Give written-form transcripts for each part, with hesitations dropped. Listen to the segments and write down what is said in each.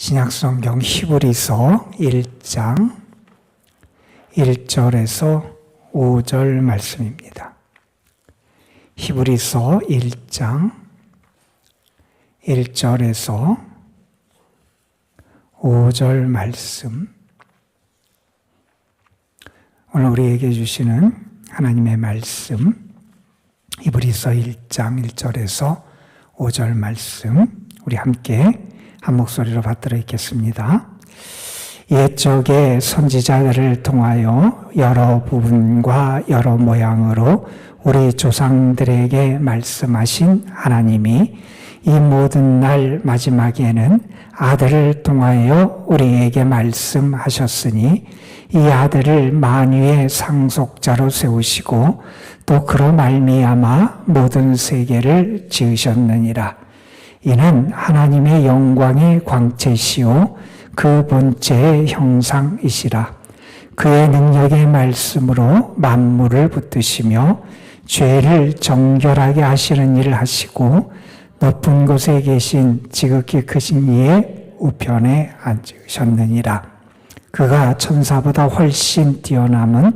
신약성경 히브리서 1장 1절에서 5절 말씀입니다. 히브리서 1장 1절에서 5절 말씀, 오늘 우리에게 주시는 하나님의 말씀, 히브리서 1장 1절에서 5절 말씀, 우리 함께 한 목소리로 받들어 읽겠습니다. 옛적의 선지자들을 통하여 여러 부분과 여러 모양으로 우리 조상들에게 말씀하신 하나님이 이 모든 날 마지막에는 아들을 통하여 우리에게 말씀하셨으니 이 아들을 만유의 상속자로 세우시고 또 그로 말미암아 모든 세계를 지으셨느니라. 이는 하나님의 영광의 광채시요 그 본체의 형상이시라. 그의 능력의 말씀으로 만물을 붙드시며 죄를 정결하게 하시는 일을 하시고 높은 곳에 계신 지극히 크신 이의 우편에 앉으셨느니라. 그가 천사보다 훨씬 뛰어남은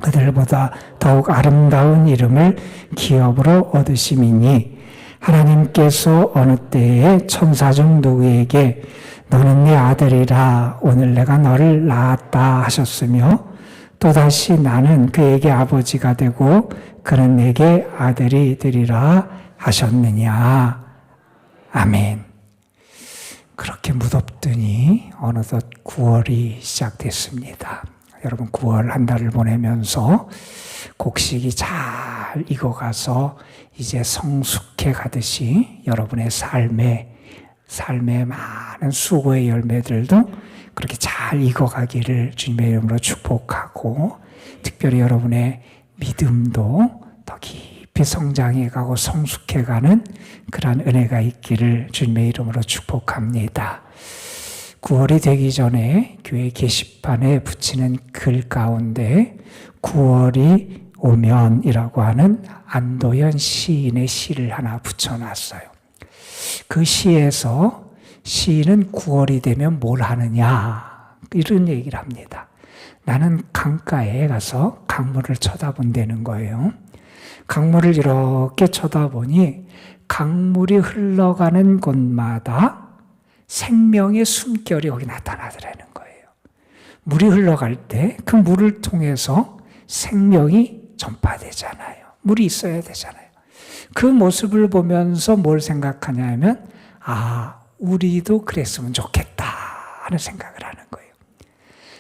그들보다 더욱 아름다운 이름을 기업으로 얻으심이니 하나님께서 어느 때에 천사 중 누구에게 너는 내 아들이라 오늘 내가 너를 낳았다 하셨으며 또다시 나는 그에게 아버지가 되고 그는 내게 아들이 되리라 하셨느냐. 아멘. 그렇게 무덥더니 어느덧 9월이 시작됐습니다. 여러분 9월 한 달을 보내면서 곡식이 잘 익어가서 이제 성숙해 가듯이 여러분의 삶에 많은 수고의 열매들도 그렇게 잘 익어가기를 주님의 이름으로 축복하고, 특별히 여러분의 믿음도 더 깊이 성장해가고 성숙해가는 그러한 은혜가 있기를 주님의 이름으로 축복합니다. 9월이 되기 전에 교회 게시판에 붙이는 글 가운데 9월이 오면이라고 하는 안도현 시인의 시를 하나 붙여놨어요. 그 시에서 시인은 9월이 되면 뭘 하느냐 이런 얘기를 합니다. 나는 강가에 가서 강물을 쳐다본다는 거예요. 강물을 이렇게 쳐다보니 강물이 흘러가는 곳마다 생명의 숨결이 거기 나타나더라는 거예요. 물이 흘러갈 때 그 물을 통해서 생명이 전파되잖아요. 물이 있어야 되잖아요. 그 모습을 보면서 뭘 생각하냐 하면 우리도 그랬으면 좋겠다 하는 생각을 하는 거예요.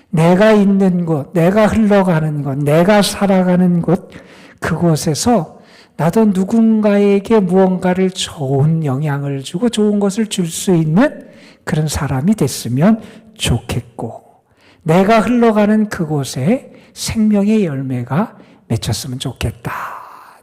내가 있는 곳, 내가 흘러가는 곳, 내가 살아가는 곳, 그곳에서 나도 누군가에게 무언가를 좋은 영향을 주고 좋은 것을 줄 수 있는 그런 사람이 됐으면 좋겠고, 내가 흘러가는 그곳에 생명의 열매가 맺혔으면 좋겠다.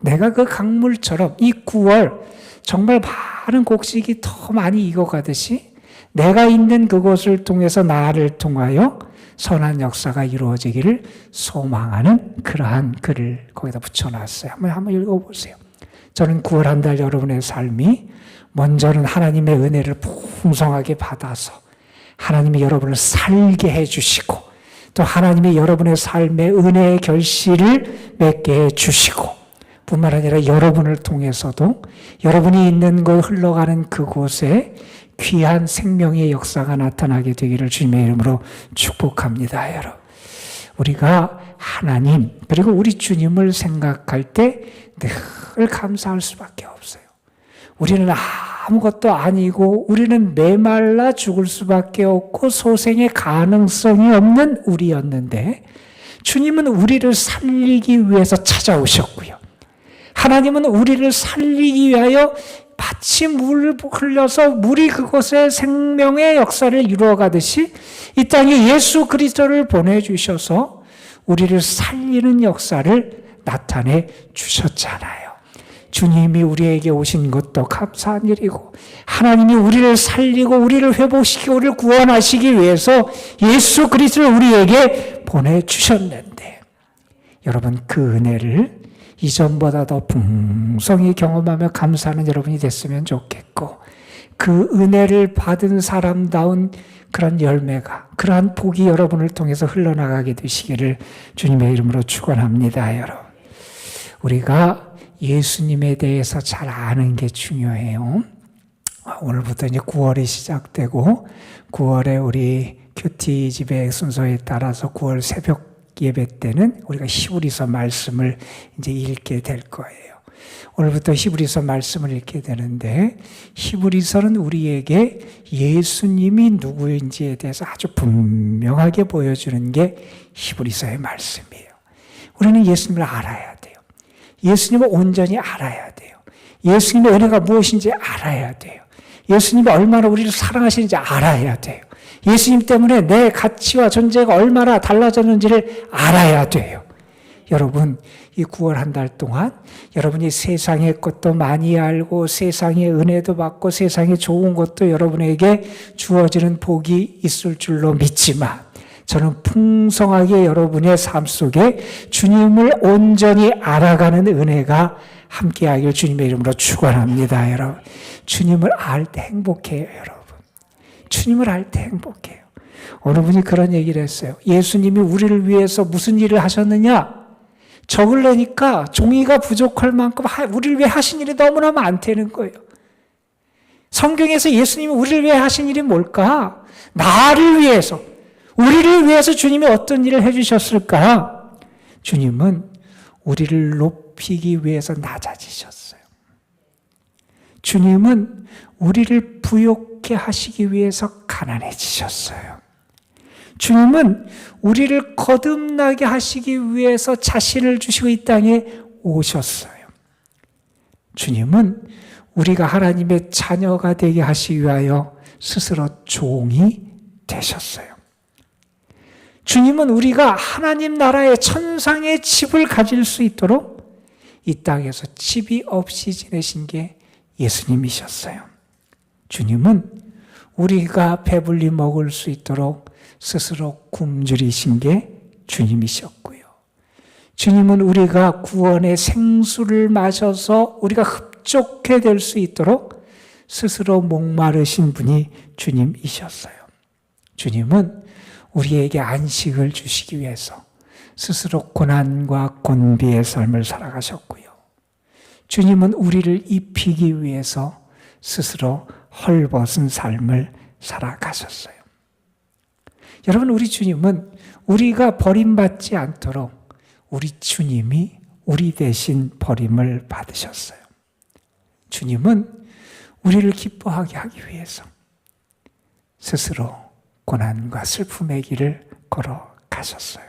내가 그 강물처럼 이 9월 정말 많은 곡식이 더 많이 익어가듯이 내가 있는 그곳을 통해서 나를 통하여 선한 역사가 이루어지기를 소망하는 그러한 글을 거기다 붙여놨어요. 한번 읽어보세요. 저는 9월 한 달 여러분의 삶이 먼저는 하나님의 은혜를 풍성하게 받아서 하나님이 여러분을 살게 해주시고 또 하나님이 여러분의 삶에 은혜의 결실을 맺게 해주시고 뿐만 아니라 여러분을 통해서도 여러분이 있는 곳 흘러가는 그곳에 귀한 생명의 역사가 나타나게 되기를 주님의 이름으로 축복합니다. 여러분, 우리가 하나님 그리고 우리 주님을 생각할 때 늘 감사할 수밖에 없어요. 우리는 아무것도 아니고 우리는 메말라 죽을 수밖에 없고 소생의 가능성이 없는 우리였는데 주님은 우리를 살리기 위해서 찾아오셨고요. 하나님은 우리를 살리기 위하여 마치 물을 흘려서 물이 그곳에 생명의 역사를 이루어가듯이 이 땅에 예수 그리스도를 보내주셔서 우리를 살리는 역사를 나타내 주셨잖아요. 주님이 우리에게 오신 것도 감사한 일이고 하나님이 우리를 살리고 우리를 회복시키고 우리를 구원하시기 위해서 예수 그리스도를 우리에게 보내주셨는데 여러분 그 은혜를 이전보다 더 풍성히 경험하며 감사하는 여러분이 됐으면 좋겠고 그 은혜를 받은 사람다운 그런 열매가, 그러한 복이 여러분을 통해서 흘러나가게 되시기를 주님의 이름으로 축원합니다. 여러분, 우리가 예수님에 대해서 잘 아는 게 중요해요. 오늘부터 이제 9월이 시작되고 9월에 우리 큐티 집회 순서에 따라서 9월 새벽 예배 때는 우리가 히브리서 말씀을 이제 읽게 될 거예요. 오늘부터 히브리서 말씀을 읽게 되는데, 히브리서는 우리에게 예수님이 누구인지에 대해서 아주 분명하게 보여주는 게 히브리서의 말씀이에요. 우리는 예수님을 알아야 돼요. 예수님을 온전히 알아야 돼요. 예수님의 은혜가 무엇인지 알아야 돼요. 예수님이 얼마나 우리를 사랑하시는지 알아야 돼요. 예수님 때문에 내 가치와 존재가 얼마나 달라졌는지를 알아야 돼요. 여러분, 이 9월 한 달 동안 여러분이 세상의 것도 많이 알고 세상의 은혜도 받고 세상의 좋은 것도 여러분에게 주어지는 복이 있을 줄로 믿지만, 저는 풍성하게 여러분의 삶 속에 주님을 온전히 알아가는 은혜가 함께하길 주님의 이름으로 축원합니다. 여러분, 주님을 알 때 행복해요. 여러분, 주님을 알 때 행복해요. 어느 분이 그런 얘기를 했어요. 예수님이 우리를 위해서 무슨 일을 하셨느냐? 적으려니까 종이가 부족할 만큼 우리를 위해 하신 일이 너무나 많다는 거예요. 성경에서 예수님이 우리를 위해 하신 일이 뭘까? 나를 위해서, 우리를 위해서 주님이 어떤 일을 해주셨을까? 주님은 우리를 높이기 위해서 낮아지셨어요. 주님은 우리를 부욕해 하시기 위해서 가난해지셨어요. 주님은 우리를 거듭나게 하시기 위해서 자신을 주시고 이 땅에 오셨어요. 주님은 우리가 하나님의 자녀가 되게 하시기 위하여 스스로 종이 되셨어요. 주님은 우리가 하나님 나라의 천상의 집을 가질 수 있도록 이 땅에서 집이 없이 지내신 게 예수님이셨어요. 주님은 우리가 배불리 먹을 수 있도록 스스로 굶주리신 게 주님이셨고요. 주님은 우리가 구원의 생수를 마셔서 우리가 흡족해 될 수 있도록 스스로 목마르신 분이 주님이셨어요. 주님은 우리에게 안식을 주시기 위해서 스스로 고난과 곤비의 삶을 살아가셨고요. 주님은 우리를 입히기 위해서 스스로 헐벗은 삶을 살아가셨어요. 여러분, 우리 주님은 우리가 버림받지 않도록 우리 주님이 우리 대신 버림을 받으셨어요. 주님은 우리를 기뻐하게 하기 위해서 스스로 고난과 슬픔의 길을 걸어가셨어요.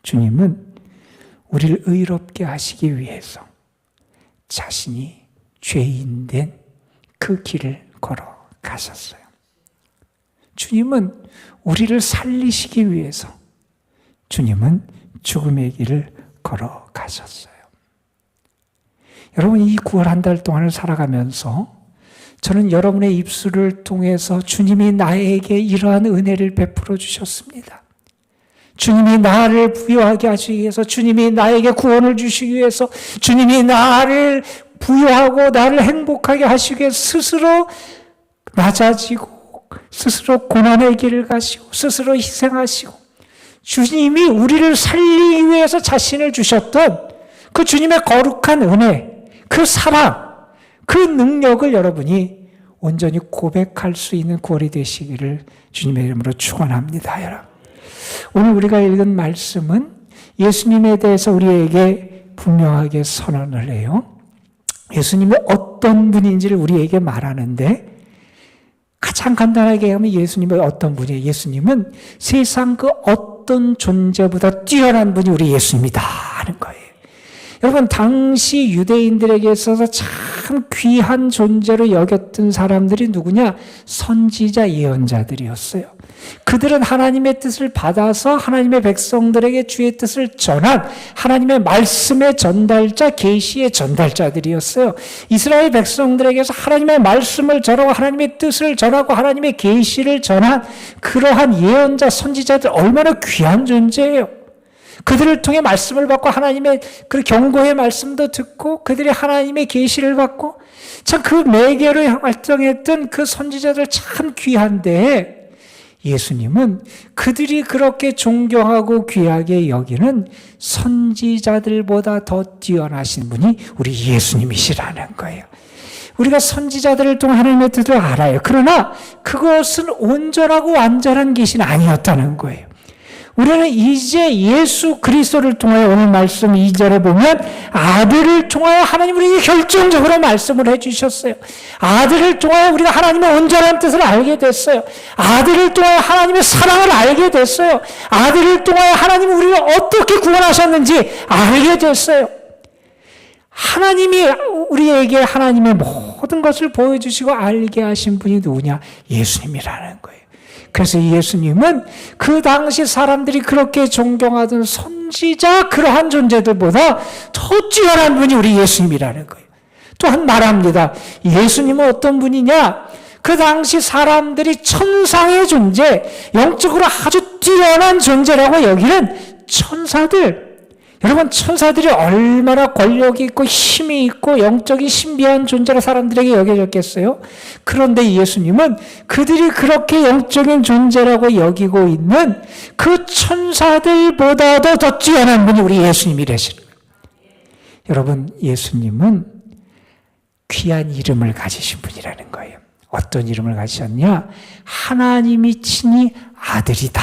주님은 우리를 의롭게 하시기 위해서 자신이 죄인된 그 길을 걸어가셨어요. 주님은 우리를 살리시기 위해서 주님은 죽음의 길을 걸어가셨어요. 여러분, 이 9월 한 달 동안을 살아가면서 저는 여러분의 입술을 통해서 주님이 나에게 이러한 은혜를 베풀어 주셨습니다. 주님이 나를 부유하게 하시기 위해서, 주님이 나에게 구원을 주시기 위해서, 주님이 나를 부유하고 나를 행복하게 하시기 위해서 스스로 낮아지고 스스로 고난의 길을 가시고 스스로 희생하시고 주님이 우리를 살리기 위해서 자신을 주셨던 그 주님의 거룩한 은혜, 그 사랑, 그 능력을 여러분이 온전히 고백할 수 있는 9월이 되시기를 주님의 이름으로 축원합니다. 여러분, 오늘 우리가 읽은 말씀은 예수님에 대해서 우리에게 분명하게 선언을 해요. 예수님이 어떤 분인지를 우리에게 말하는데, 가장 간단하게 하면 예수님이 어떤 분이에요? 예수님은 세상 그 어떤 존재보다 뛰어난 분이 우리 예수님이다 하는 거예요. 여러분, 당시 유대인들에게 있어서 참 귀한 존재로 여겼던 사람들이 누구냐? 선지자 예언자들이었어요. 그들은 하나님의 뜻을 받아서 하나님의 백성들에게 주의 뜻을 전한 하나님의 말씀의 전달자, 계시의 전달자들이었어요. 이스라엘 백성들에게서 하나님의 말씀을 전하고 하나님의 뜻을 전하고 하나님의 계시를 전한 그러한 예언자, 선지자들 얼마나 귀한 존재예요. 그들을 통해 말씀을 받고 하나님의 그 경고의 말씀도 듣고 그들이 하나님의 계시를 받고 참 그 매개로 활동했던 그 선지자들 참 귀한데 예수님은 그들이 그렇게 존경하고 귀하게 여기는 선지자들보다 더 뛰어나신 분이 우리 예수님이시라는 거예요. 우리가 선지자들을 통해 하나님의 뜻을 알아요. 그러나 그것은 온전하고 완전한 계시는 아니었다는 거예요. 우리는 이제 예수 그리스도를 통하여 오늘 말씀 2절에 보면 아들을 통하여 하나님 우리에게 결정적으로 말씀을 해주셨어요. 아들을 통하여 우리가 하나님의 온전한 뜻을 알게 됐어요. 아들을 통하여 하나님의 사랑을 알게 됐어요. 아들을 통하여 하나님이 우리를 어떻게 구원하셨는지 알게 됐어요. 하나님이 우리에게 하나님의 모든 것을 보여주시고 알게 하신 분이 누구냐? 예수님이라는 거예요. 그래서 예수님은 그 당시 사람들이 그렇게 존경하던 선지자 그러한 존재들보다 더 뛰어난 분이 우리 예수님이라는 거예요. 또한 말합니다. 예수님은 어떤 분이냐? 그 당시 사람들이 천상의 존재, 영적으로 아주 뛰어난 존재라고 여기는 천사들. 여러분, 천사들이 얼마나 권력이 있고 힘이 있고 영적인 신비한 존재로 사람들에게 여겨졌겠어요? 그런데 예수님은 그들이 그렇게 영적인 존재라고 여기고 있는 그 천사들보다도 더 뛰어난 분이 우리 예수님이라시는 거예요. 여러분, 예수님은 귀한 이름을 가지신 분이라는 거예요. 어떤 이름을 가지셨냐? 하나님이 친히 아들이다.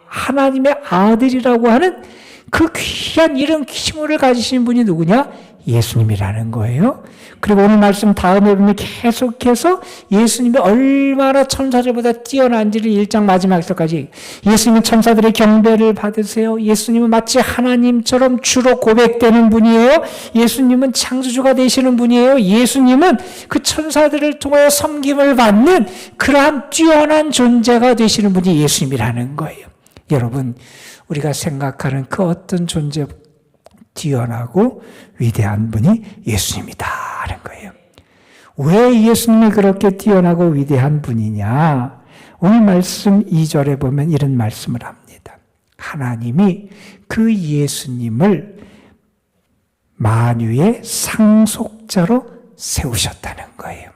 하나님의 아들이라고 하는 그 귀한 이름 칭호를 가지신 분이 누구냐? 예수님이라는 거예요. 그리고 오늘 말씀 다음에 보면 계속해서 예수님이 얼마나 천사들보다 뛰어난지를 1장 마지막에서까지 예수님은 천사들의 경배를 받으세요. 예수님은 마치 하나님처럼 주로 고백되는 분이에요. 예수님은 창조주가 되시는 분이에요. 예수님은 그 천사들을 통하여 섬김을 받는 그러한 뛰어난 존재가 되시는 분이 예수님이라는 거예요. 여러분, 우리가 생각하는 그 어떤 존재 뛰어나고 위대한 분이 예수님이다 하는 거예요. 왜 예수님이 그렇게 뛰어나고 위대한 분이냐? 오늘 말씀 2절에 보면 이런 말씀을 합니다. 하나님이 그 예수님을 만유의 상속자로 세우셨다는 거예요.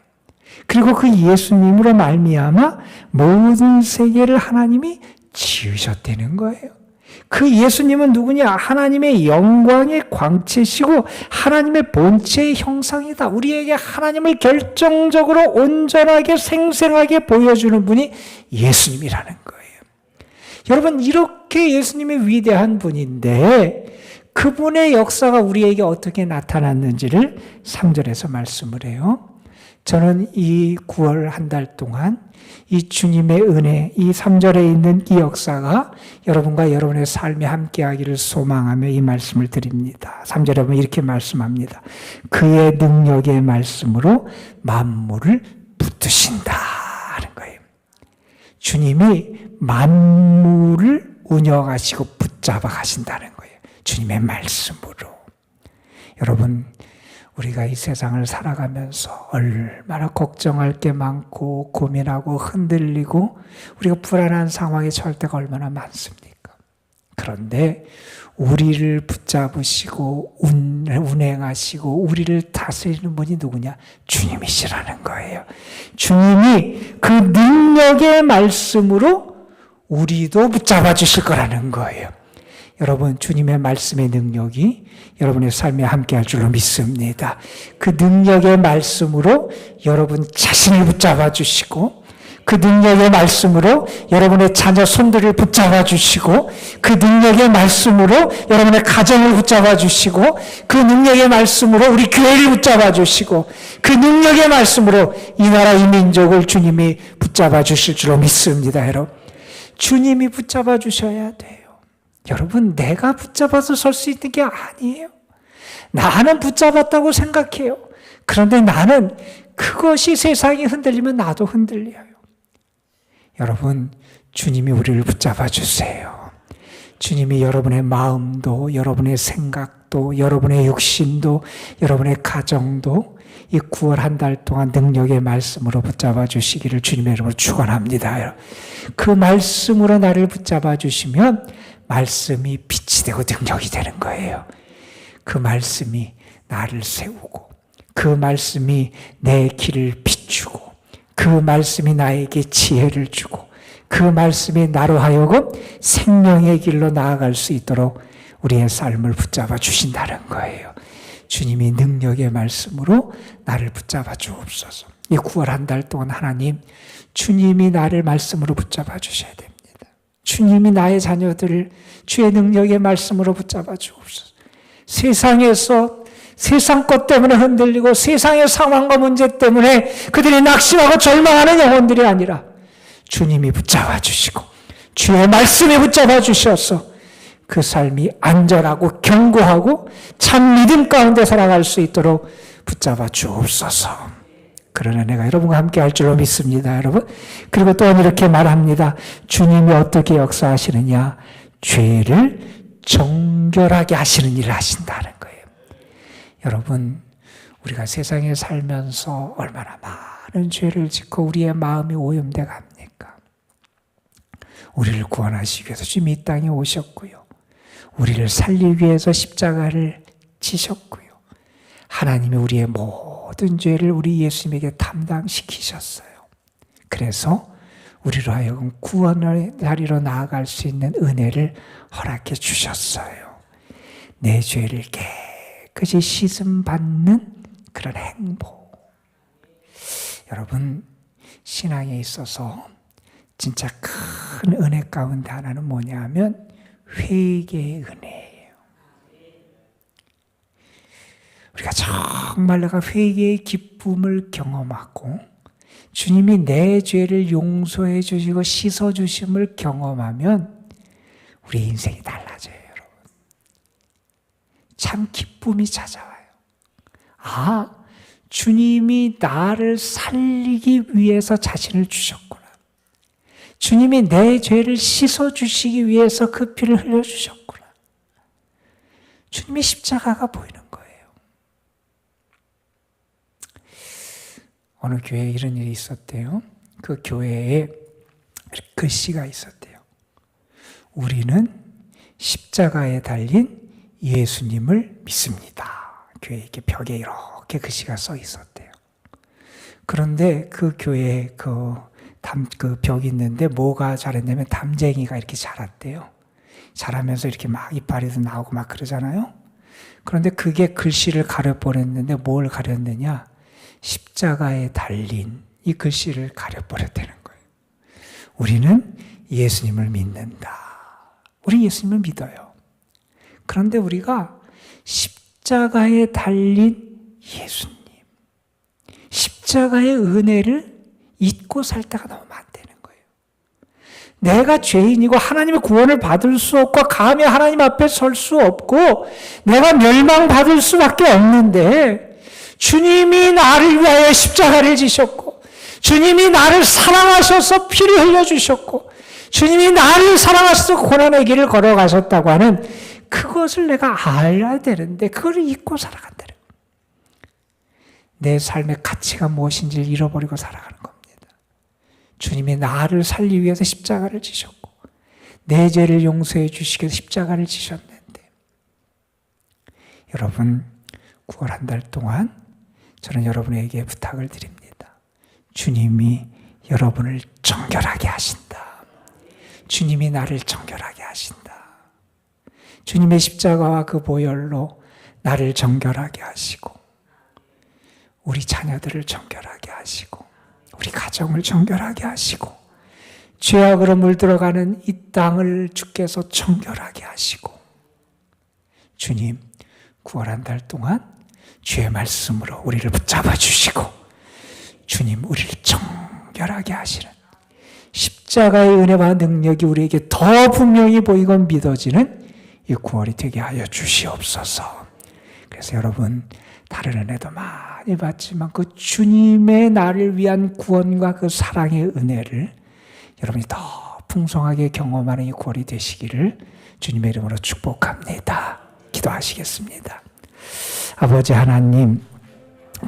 그리고 그 예수님으로 말미암아 모든 세계를 하나님이 지으셨다는 거예요. 그 예수님은 누구냐? 하나님의 영광의 광채시고 하나님의 본체의 형상이다. 우리에게 하나님을 결정적으로 온전하게 생생하게 보여주는 분이 예수님이라는 거예요. 여러분, 이렇게 예수님이 위대한 분인데 그분의 역사가 우리에게 어떻게 나타났는지를 3절에서 말씀을 해요. 저는 이 9월 한 달 동안 이 주님의 은혜, 이 3절에 있는 이 역사가 여러분과 여러분의 삶에 함께하기를 소망하며 이 말씀을 드립니다. 3절에 보면 이렇게 말씀합니다. 그의 능력의 말씀으로 만물을 붙드신다 하는 거예요. 주님이 만물을 운영하시고 붙잡아 가신다는 거예요. 주님의 말씀으로. 여러분, 우리가 이 세상을 살아가면서 얼마나 걱정할 게 많고 고민하고 흔들리고 우리가 불안한 상황에 처할 때가 얼마나 많습니까? 그런데 우리를 붙잡으시고 운행하시고 우리를 다스리는 분이 누구냐? 주님이시라는 거예요. 주님이 그 능력의 말씀으로 우리도 붙잡아 주실 거라는 거예요. 여러분, 주님의 말씀의 능력이 여러분의 삶에 함께할 줄로 믿습니다. 그 능력의 말씀으로 여러분 자신을 붙잡아 주시고 그 능력의 말씀으로 여러분의 자녀 손들을 붙잡아 주시고 그 능력의 말씀으로 여러분의 가정을 붙잡아 주시고 그 능력의 말씀으로 우리 교회를 붙잡아 주시고 그 능력의 말씀으로 이 나라 이 민족을 주님이 붙잡아 주실 줄로 믿습니다. 여러분, 주님이 붙잡아 주셔야 돼요. 여러분, 내가 붙잡아서 설 수 있는 게 아니에요. 나는 붙잡았다고 생각해요. 그런데 나는 그것이 세상이 흔들리면 나도 흔들려요. 여러분, 주님이 우리를 붙잡아 주세요. 주님이 여러분의 마음도, 여러분의 생각도, 여러분의 육신도, 여러분의 가정도 이 9월 한 달 동안 능력의 말씀으로 붙잡아 주시기를 주님의 이름으로 축원합니다. 그 말씀으로 나를 붙잡아 주시면 말씀이 빛이 되고 능력이 되는 거예요. 그 말씀이 나를 세우고 그 말씀이 내 길을 비추고 그 말씀이 나에게 지혜를 주고 그 말씀이 나로 하여금 생명의 길로 나아갈 수 있도록 우리의 삶을 붙잡아 주신다는 거예요. 주님이 능력의 말씀으로 나를 붙잡아 주옵소서. 이 9월 한 달 동안 하나님, 주님이 나를 말씀으로 붙잡아 주셔야 됩니다. 주님이 나의 자녀들을 주의 능력의 말씀으로 붙잡아 주옵소서. 세상에서 세상 것 때문에 흔들리고 세상의 상황과 문제 때문에 그들이 낙심하고 절망하는 영혼들이 아니라 주님이 붙잡아 주시고 주의 말씀에 붙잡아 주셔서 그 삶이 안전하고 견고하고 참 믿음 가운데 살아갈 수 있도록 붙잡아 주옵소서. 그러나 내가 여러분과 함께 할 줄로 믿습니다, 여러분. 그리고 또한 이렇게 말합니다. 주님이 어떻게 역사하시느냐? 죄를 정결하게 하시는 일을 하신다는 거예요. 여러분, 우리가 세상에 살면서 얼마나 많은 죄를 짓고 우리의 마음이 오염돼 갑니까? 우리를 구원하시기 위해서 주님이 이 땅에 오셨고요. 우리를 살리기 위해서 십자가를 지셨고요. 하나님이 우리의 모든 죄를 우리 예수님에게 담당시키셨어요. 그래서 우리로 하여금 구원의 자리로 나아갈 수 있는 은혜를 허락해 주셨어요. 내 죄를 깨끗이 씻음받는 그런 행복. 여러분, 신앙에 있어서 진짜 큰 은혜 가운데 하나는 뭐냐 하면 회개의 은혜예요. 우리가 정말 내가 회개의 기쁨을 경험하고 주님이 내 죄를 용서해 주시고 씻어 주심을 경험하면 우리 인생이 달라져요, 여러분. 참 기쁨이 찾아와요. 아, 주님이 나를 살리기 위해서 자신을 주셨구나. 주님이 내 죄를 씻어 주시기 위해서 그 피를 흘려 주셨구나. 주님의 십자가가 보이는 거예요. 어느 교회에 이런 일이 있었대요. 그 교회에 글씨가 있었대요. 우리는 십자가에 달린 예수님을 믿습니다. 교회 이렇게 벽에 이렇게 글씨가 써 있었대요. 그런데 그 교회에 그 벽이 있는데 뭐가 자랐냐면 담쟁이가 이렇게 자랐대요. 자라면서 이렇게 막 이파리도 나오고 막 그러잖아요. 그런데 그게 글씨를 가려버렸는데 뭘 가렸느냐? 십자가에 달린 이 글씨를 가려버렸다는 거예요. 우리는 예수님을 믿는다. 우리 예수님을 믿어요. 그런데 우리가 십자가에 달린 예수님, 십자가의 은혜를 잊고 살 때가 너무 많다는 거예요. 내가 죄인이고 하나님의 구원을 받을 수 없고 감히 하나님 앞에 설 수 없고 내가 멸망받을 수밖에 없는데 주님이 나를 위하여 십자가를 지셨고 주님이 나를 사랑하셔서 피를 흘려주셨고 주님이 나를 사랑하셔서 고난의 길을 걸어가셨다고 하는 그것을 내가 알아야 되는데 그걸 잊고 살아간다는 거예요. 내 삶의 가치가 무엇인지를 잃어버리고 살아가는 겁니다. 주님이 나를 살리기 위해서 십자가를 지셨고 내 죄를 용서해 주시기 위해서 십자가를 지셨는데 여러분 9월 한 달 동안 저는 여러분에게 부탁을 드립니다. 주님이 여러분을 정결하게 하신다. 주님이 나를 정결하게 하신다. 주님의 십자가와 그 보혈로 나를 정결하게 하시고 우리 자녀들을 정결하게 하시고 우리 가정을 정결하게 하시고 죄악으로 물들어가는 이 땅을 주께서 정결하게 하시고 주님 9월 한 달 동안 주의 말씀으로 우리를 붙잡아 주시고 주님 우리를 정결하게 하시는 십자가의 은혜와 능력이 우리에게 더 분명히 보이고 믿어지는 이 9월이 되게 하여 주시옵소서. 그래서 여러분 다른 은혜도 많이 받지만 그 주님의 나를 위한 구원과 그 사랑의 은혜를 여러분이 더 풍성하게 경험하는 이 9월이 되시기를 주님의 이름으로 축복합니다. 기도하시겠습니다. 아버지 하나님,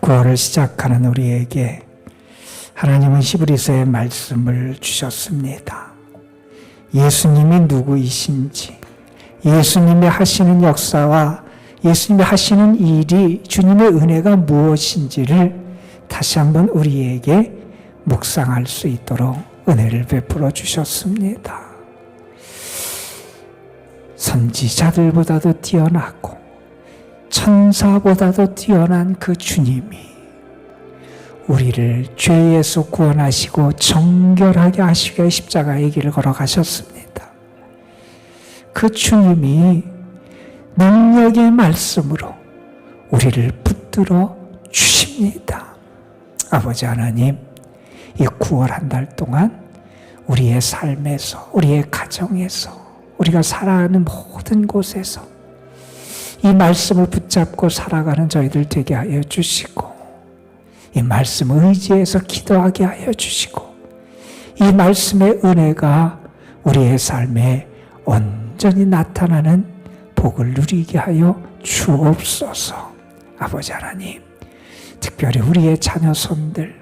9월을 시작하는 우리에게 하나님은 히브리서의 말씀을 주셨습니다. 예수님이 누구이신지, 예수님이 하시는 역사와 예수님이 하시는 일이 주님의 은혜가 무엇인지를 다시 한번 우리에게 묵상할 수 있도록 은혜를 베풀어 주셨습니다. 선지자들보다도 뛰어나고 천사보다도 뛰어난 그 주님이 우리를 죄에서 구원하시고 정결하게 하시기 위해 십자가의 길을 걸어가셨습니다. 그 주님이 능력의 말씀으로 우리를 붙들어 주십니다. 아버지 하나님, 이 9월 한 달 동안 우리의 삶에서, 우리의 가정에서, 우리가 살아가는 모든 곳에서 이 말씀을 붙잡고 살아가는 저희들 되게 하여 주시고, 이 말씀을 의지해서 기도하게 하여 주시고, 이 말씀의 은혜가 우리의 삶에 온전히 나타나는 복을 누리게 하여 주옵소서. 아버지 하나님, 특별히 우리의 자녀 손들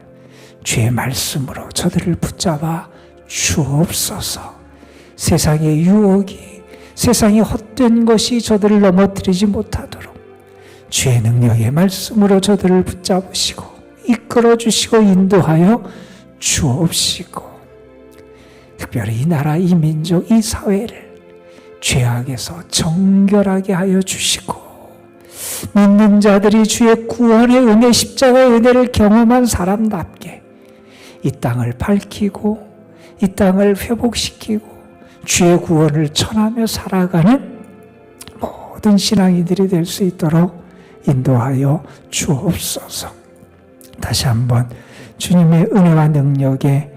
주의 말씀으로 저들을 붙잡아 주옵소서. 세상의 유혹이, 세상의 헛된 것이 저들을 넘어뜨리지 못하도록 주의 능력의 말씀으로 저들을 붙잡으시고 이끌어 주시고 인도하여 주옵시고, 특별히 이 나라, 이 민족, 이 사회를 죄악에서 정결하게 하여 주시고, 믿는 자들이 주의 구원의 은혜, 십자가의 은혜를 경험한 사람답게 이 땅을 밝히고 이 땅을 회복시키고 주의 구원을 전하며 살아가는 모든 신앙인들이 될 수 있도록 인도하여 주옵소서. 다시 한번 주님의 은혜와 능력에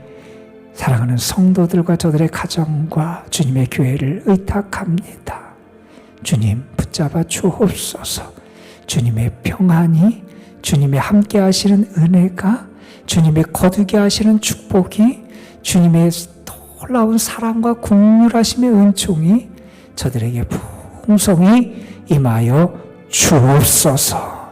사랑하는 성도들과 저들의 가정과 주님의 교회를 의탁합니다. 주님 붙잡아 주옵소서. 주님의 평안이, 주님의 함께 하시는 은혜가, 주님의 거두게 하시는 축복이, 주님의 놀라운 사랑과 긍휼하심의 은총이 저들에게 풍성히 임하여 주옵소서.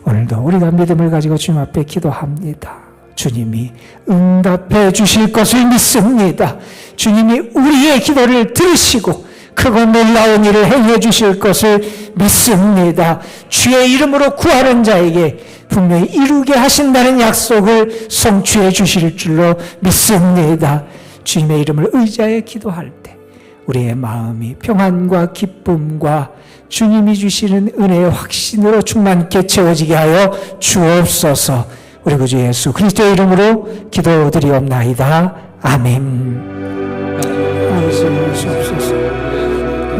오늘도 우리가 믿음을 가지고 주님 앞에 기도합니다. 주님이 응답해 주실 것을 믿습니다. 주님이 우리의 기도를 들으시고 크고 놀라운 일을 행해 주실 것을 믿습니다. 주의 이름으로 구하는 자에게 분명히 이루게 하신다는 약속을 성취해 주실 줄로 믿습니다. 주님의 이름을 의지하여 기도할 때 우리의 마음이 평안과 기쁨과 주님이 주시는 은혜의 확신으로 충만케 채워지게 하여 주옵소서. 우리 구주 예수 그리스도의 이름으로 기도드리옵나이다. 아멘.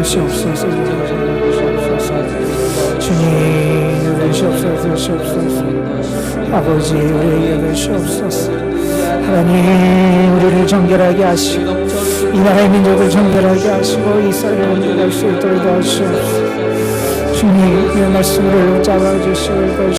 주시옵소서. 주님 주시옵소서. 아버지 우리에게 주시옵소서. 하나님 우리를 정결하게 하시고 이 나라의 민족을 정결하게 하시고 이 사회를 온전할 수 있도록 도와주시옵소서. 주님 이 말씀을 잡아주시고